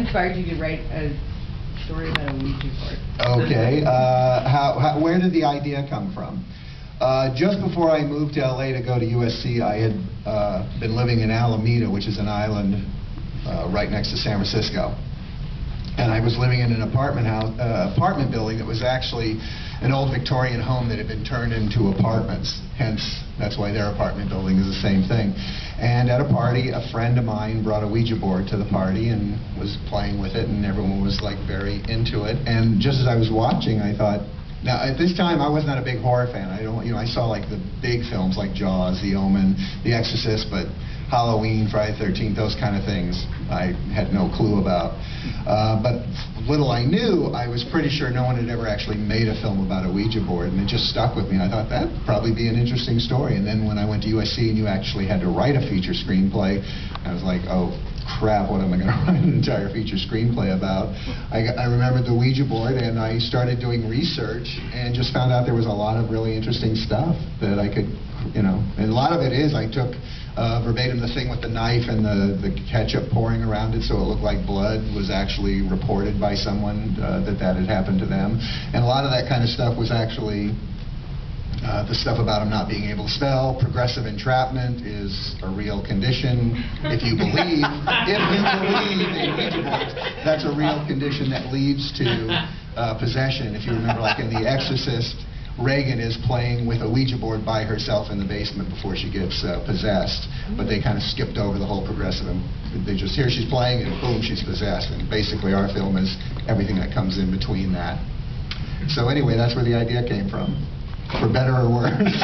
inspired you to write a story about a Ouija board? Okay. Where did the idea come from? Just before I moved to LA to go to USC, I had been living in Alameda, which is an island right next to San Francisco. And I was living in an apartment building that was actually an old Victorian home that had been turned into apartments. Hence, that's why their apartment building is the same thing. And at a party, a friend of mine brought a Ouija board to the party and was playing with it, and everyone was like very into it. And just as I was watching, I thought, now at this time I was not a big horror fan. I saw like the big films like Jaws, The Omen, The Exorcist, but Halloween, Friday the 13th, those kind of things I had no clue about. But little I knew, I was pretty sure no one had ever actually made a film about a Ouija board, and it just stuck with me. I thought that'd probably be an interesting story. And then when I went to USC and you actually had to write a feature screenplay, I was like, oh crap, what am I going to write an entire feature screenplay about? I remembered the Ouija board, and I started doing research and just found out there was a lot of really interesting stuff that I could, and a lot of it is I took verbatim the thing with the knife and the ketchup pouring around it so it looked like blood was actually reported by someone that had happened to them. And a lot of that kind of stuff was actually the stuff about them not being able to spell. Progressive entrapment is a real condition. If you believe in Ouija boards, that's a real condition that leads to possession. If you remember, like in The Exorcist, Reagan is playing with a Ouija board by herself in the basement before she gets possessed, but they kind of skipped over the whole progressive, and they just, here she's playing, and boom, she's possessed. And basically our film is everything that comes in between that. So anyway, that's where the idea came from, for better or worse.